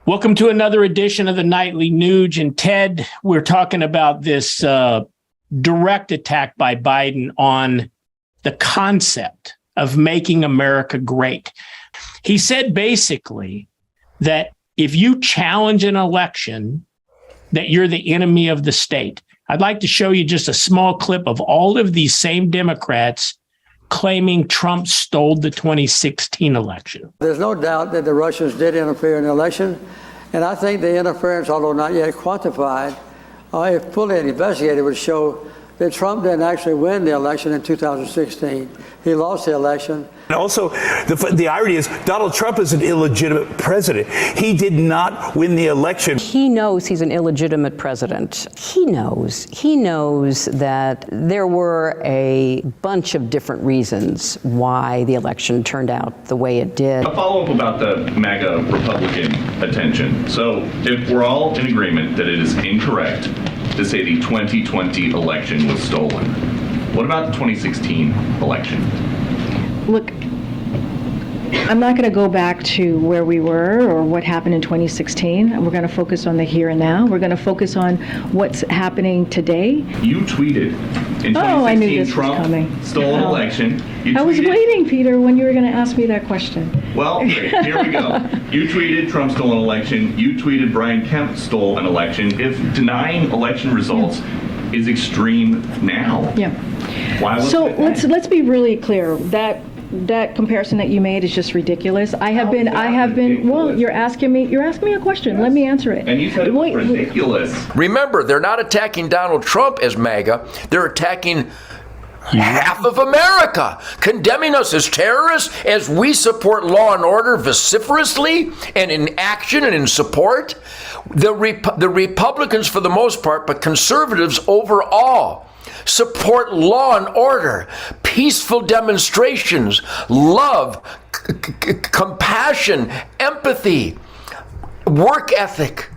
Welcome to another edition of the Nightly Nuge. And Ted, we're talking about this direct attack by Biden on the concept of making America great. He said basically that if you challenge an election, that you're the enemy of the state. I'd like to show you just a small clip of all of these same Democrats claiming Trump stole the 2016 election. There's no doubt that the Russians did interfere in the election, and I think the interference, although not yet quantified, if fully investigated, would show that Trump didn't actually win the election in 2016. He lost the election. And also, the irony is Donald Trump is an illegitimate president. He did not win the election. He knows he's an illegitimate president. He knows that there were a bunch of different reasons why the election turned out the way it did. A follow-up about the MAGA Republican attention. So if we're all in agreement that it is incorrect to say the 2020 election was stolen, what about the 2016 election? Look, I'm not going to go back to where we were or what happened in 2016. We're going to focus on the here and now. We're going to focus on what's happening today. You tweeted in 2016 I knew this Trump was coming. stole an election. I was waiting, Peter, when you were going to ask me that question. Well, here we go. You tweeted Trump stole an election. You tweeted Brian Kemp stole an election. If denying election results is extreme now, why was so it let's be really clear. That comparison that you made is just ridiculous. I have been. Well, you're asking me a question. Let me answer it. And you said it was ridiculous. Remember, they're not attacking Donald Trump as MAGA. They're attacking half of America, condemning us as terrorists as we support law and order vociferously and in action and in support. The Republicans, for the most part, but conservatives overall, support law and order, peaceful demonstrations, love, compassion, empathy, work ethic.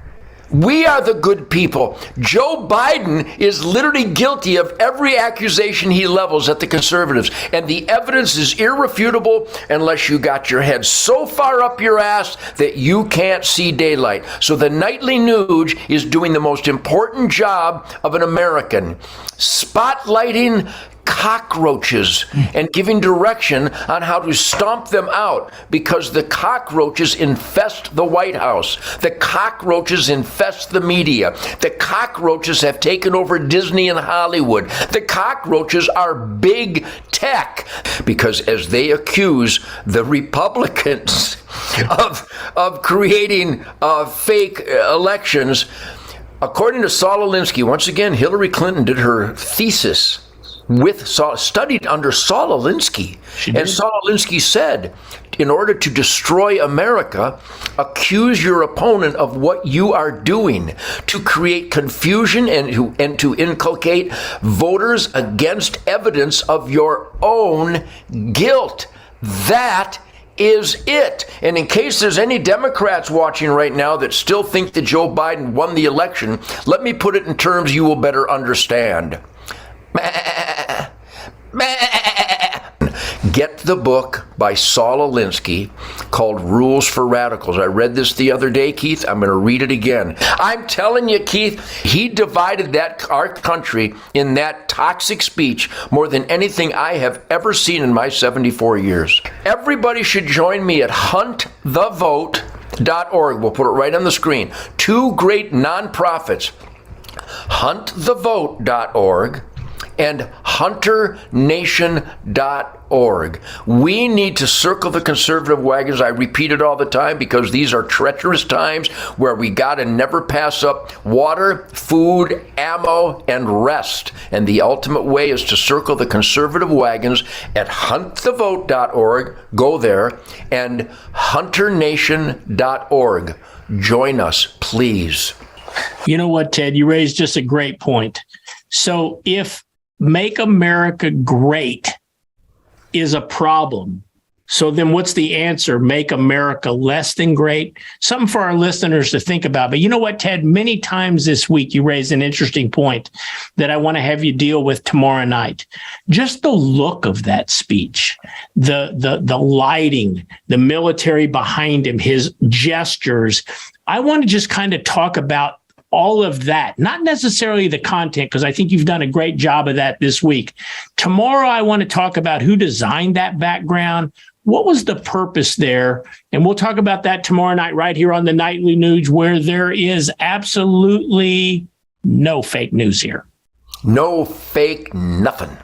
We are the good people. Joe Biden is literally guilty of every accusation he levels at the conservatives, and the evidence is irrefutable unless you got your head so far up your ass that you can't see daylight. So the Nightly Nuge is doing the most important job of an American, spotlighting cockroaches and giving direction on how to stomp them out, because the cockroaches infest the White House. The cockroaches infest the media. The cockroaches have taken over Disney and Hollywood. The cockroaches are big tech, because as they accuse the Republicans of creating fake elections, according to Saul Alinsky, once again, Hillary Clinton did her thesis studied under Saul Alinsky. And Saul Alinsky said, in order to destroy America, accuse your opponent of what you are doing to create confusion and to inculcate voters against evidence of your own guilt. That is it. And in case there's any Democrats watching right now that still think that Joe Biden won the election, let me put it in terms you will better understand. Get the book by Saul Alinsky called Rules for Radicals. I read this the other day, Keith. I'm going to read it again. I'm telling you, Keith, he divided our country in that toxic speech more than anything I have ever seen in my 74 years. Everybody should join me at huntthevote.org. We'll put it right on the screen. Two great nonprofits, huntthevote.org and hunternation.org. We need to circle the conservative wagons. I repeat it all the time because these are treacherous times where we got to never pass up water, food, ammo, and rest. And the ultimate way is to circle the conservative wagons at huntthevote.org. Go there. And hunternation.org. Join us, please. You know what, Ted? You raised just a great point. So if Make America Great is a problem, so then what's the answer? Make America less than great? Something for our listeners to think about. But you know what, Ted? Many times this week, you raised an interesting point that I want to have you deal with tomorrow night. Just the look of that speech, the lighting, the military behind him, his gestures, I want to just kind of talk about all of that, not necessarily the content, because I think you've done a great job of that this week. Tomorrow, I want to talk about who designed that background. What was the purpose there? And we'll talk about that tomorrow night right here on the Nightly News, where there is absolutely no fake news here. No fake nothing.